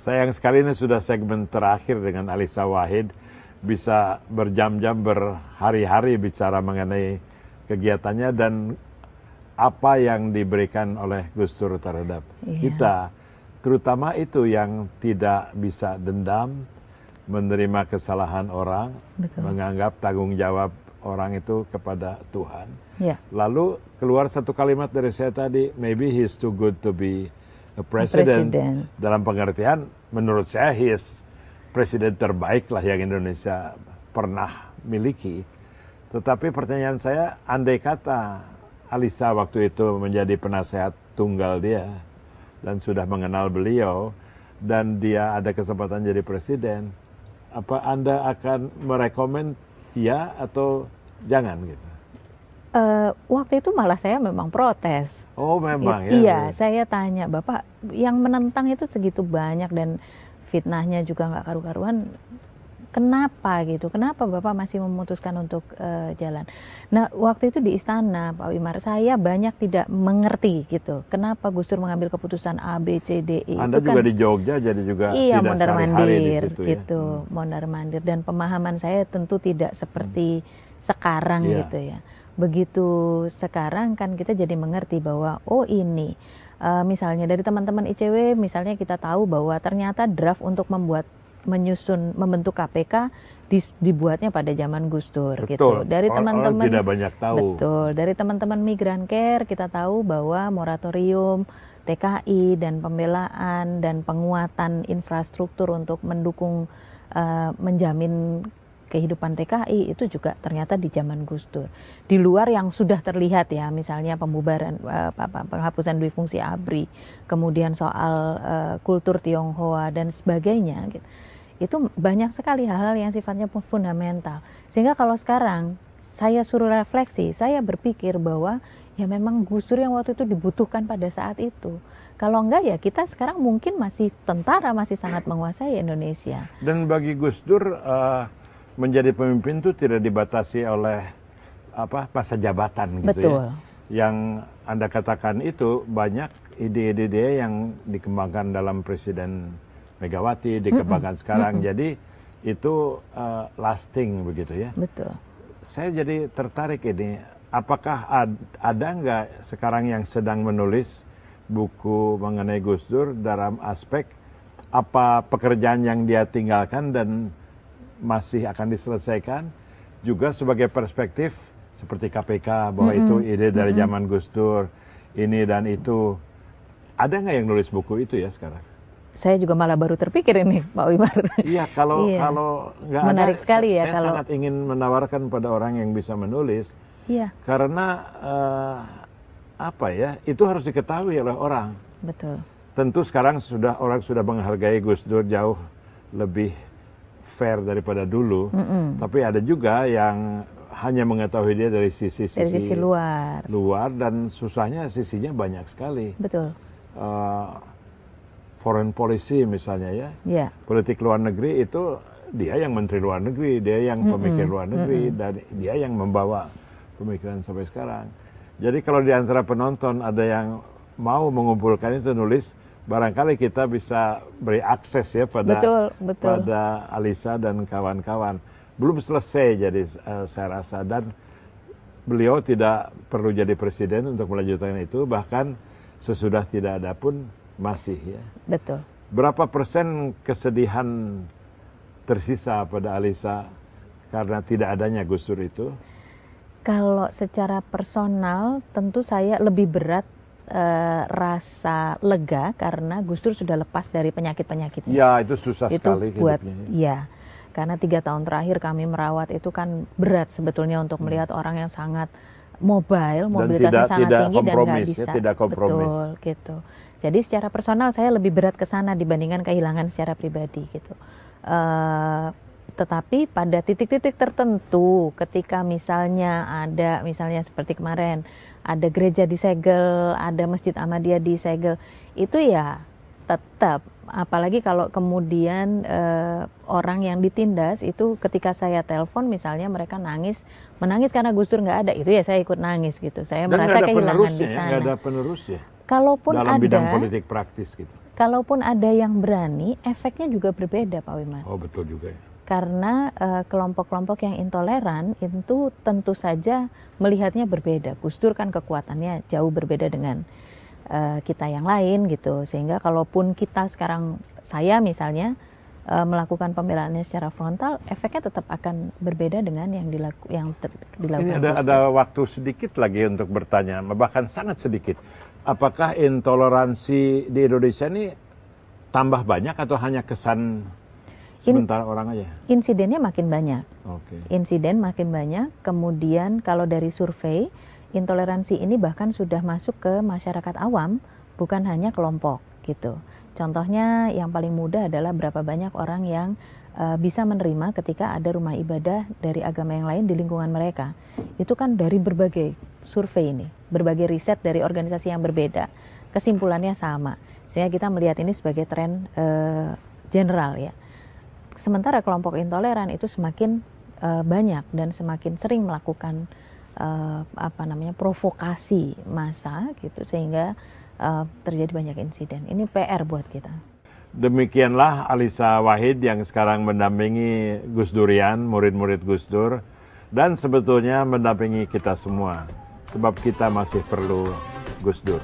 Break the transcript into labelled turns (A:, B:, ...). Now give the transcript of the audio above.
A: Sayang sekali ini sudah segmen terakhir dengan Alisa Wahid. Bisa berjam-jam, berhari-hari bicara mengenai kegiatannya dan apa yang diberikan oleh Gus Dur terhadap kita. Terutama itu yang tidak bisa dendam, menerima kesalahan orang, menganggap tanggung jawab orang itu kepada Tuhan. Lalu keluar satu kalimat dari saya tadi, maybe he's too good to be a president. Dalam pengertian, menurut saya he is presiden terbaik lah yang Indonesia pernah miliki. Tetapi pertanyaan saya, andai kata Alisa waktu itu menjadi penasehat tunggal dia dan sudah mengenal beliau dan dia ada kesempatan jadi presiden, apa Anda akan merekomend ya atau jangan gitu?
B: Waktu itu malah saya memang protes.
A: Oh memang ya?
B: Iya, saya tanya, Bapak yang menentang itu segitu banyak dan fitnahnya juga nggak karu-karuan, kenapa gitu? Kenapa Bapak masih memutuskan untuk jalan? Nah, waktu itu di istana, Pak Wimar, saya banyak tidak mengerti gitu. Kenapa Gus Dur mengambil keputusan A, B, C, D, E?
A: Anda itu juga kan, di Jogja, jadi juga
B: iya,
A: tidak sehari-hari di situ
B: gitu, ya? Mondar-mandir. Dan pemahaman saya tentu tidak seperti sekarang gitu ya. Begitu sekarang kan kita jadi mengerti bahwa, oh ini, misalnya dari teman-teman ICW, misalnya kita tahu bahwa ternyata draft untuk membentuk KPK dibuatnya pada zaman Gus Dur. Gitu. Dari teman-teman
A: tidak banyak tahu.
B: Betul. Dari teman-teman Migran Care kita tahu bahwa moratorium TKI dan pembelaan dan penguatan infrastruktur untuk mendukung menjamin kehidupan TKI itu juga ternyata di zaman Gus Dur. Di luar yang sudah terlihat ya, misalnya pembubaran, penghapusan dui fungsi ABRI, kemudian soal kultur Tionghoa dan sebagainya. Gitu. Itu banyak sekali hal-hal yang sifatnya fundamental. Sehingga kalau sekarang saya suruh refleksi, saya berpikir bahwa ya memang Gus Dur yang waktu itu dibutuhkan pada saat itu. Kalau enggak ya kita sekarang mungkin masih tentara, masih sangat menguasai Indonesia.
A: Dan bagi Gus Dur menjadi pemimpin itu tidak dibatasi oleh masa jabatan gitu.
B: Betul.
A: Ya. Yang Anda katakan itu banyak ide-ide dia yang dikembangkan dalam Presiden Megawati, dikembangkan sekarang. Jadi itu lasting begitu ya.
B: Betul.
A: Saya jadi tertarik ini, apakah ada nggak sekarang yang sedang menulis buku mengenai Gus Dur dalam aspek apa pekerjaan yang dia tinggalkan dan masih akan diselesaikan, juga sebagai perspektif seperti KPK bahwa itu ide dari zaman Gus Dur, ini dan itu. Ada nggak yang nulis buku itu ya sekarang?
B: Saya juga malah baru terpikir ini, Pak Wimar.
A: Iya, kalau nggak
B: menarik
A: ada,
B: sekali ya,
A: saya sangat ingin menawarkan pada orang yang bisa menulis, karena itu harus diketahui oleh orang.
B: Betul.
A: Tentu sekarang orang sudah menghargai Gus Dur jauh lebih fair daripada dulu, tapi ada juga yang hanya mengetahui dia dari sisi luar dan susahnya sisinya banyak sekali.
B: Betul.
A: Foreign policy misalnya ya, politik luar negeri itu dia yang menteri luar negeri, dia yang pemikir luar negeri, dan dia yang membawa pemikiran sampai sekarang. Jadi kalau di antara penonton ada yang mau mengumpulkan itu nulis, barangkali kita bisa beri akses ya pada Alisa dan kawan-kawan. Belum selesai jadi saya rasa, dan beliau tidak perlu jadi presiden untuk melanjutkan itu, bahkan sesudah tidak ada pun masih ya.
B: Betul.
A: Berapa persen kesedihan tersisa pada Alisa karena tidak adanya Gus Dur itu?
B: Kalau secara personal tentu saya lebih berat rasa lega karena Gus Dur sudah lepas dari penyakit-penyakitnya.
A: Ya, itu susah sekali hidupnya.
B: Ya, karena 3 tahun terakhir kami merawat itu kan berat sebetulnya untuk melihat orang yang sangat mobile, mobilitasnya sangat tinggi dan nggak bisa.
A: Tidak kompromis.
B: Betul, gitu. Jadi secara personal saya lebih berat ke sana dibandingkan kehilangan secara pribadi gitu. Tetapi pada titik-titik tertentu, ketika misalnya seperti kemarin ada gereja disegel, ada Masjid Ahmadiyah disegel, itu ya tetap, apalagi kalau kemudian orang yang ditindas itu ketika saya telepon misalnya mereka menangis karena Gus Dur nggak ada, itu ya saya ikut nangis gitu. Saya merasa kehilangan di sana.
A: Nggak ada penerus ya?
B: Kalaupun
A: dalam
B: ada,
A: bidang politik praktis gitu.
B: kalaupun ada yang berani, efeknya juga berbeda, Pak Wimar.
A: Oh, betul juga ya.
B: Karena kelompok-kelompok yang intoleran itu tentu saja melihatnya berbeda. Gus Dur kan kekuatannya jauh berbeda dengan kita yang lain gitu. Sehingga kalaupun kita sekarang, saya misalnya melakukan pembelaannya secara frontal, efeknya tetap akan berbeda dengan yang dilakukan.
A: Ini ada waktu sedikit lagi untuk bertanya, bahkan sangat sedikit. Apakah intoleransi di Indonesia ini tambah banyak atau hanya kesan sementara orang aja?
B: Insidennya makin banyak.
A: Oke.
B: Insiden makin banyak. Kemudian kalau dari survei, intoleransi ini bahkan sudah masuk ke masyarakat awam, bukan hanya kelompok gitu. Contohnya yang paling mudah adalah berapa banyak orang yang bisa menerima ketika ada rumah ibadah dari agama yang lain di lingkungan mereka. Itu kan dari berbagai survei ini, berbagai riset dari organisasi yang berbeda, kesimpulannya sama. Sehingga kita melihat ini sebagai tren general ya. Sementara kelompok intoleran itu semakin banyak dan semakin sering melakukan provokasi massa gitu, sehingga terjadi banyak insiden. Ini PR buat kita.
A: Demikianlah Alisa Wahid yang sekarang mendampingi Gus Durian, murid-murid Gus Dur, dan sebetulnya mendampingi kita semua, sebab kita masih perlu Gus Dur.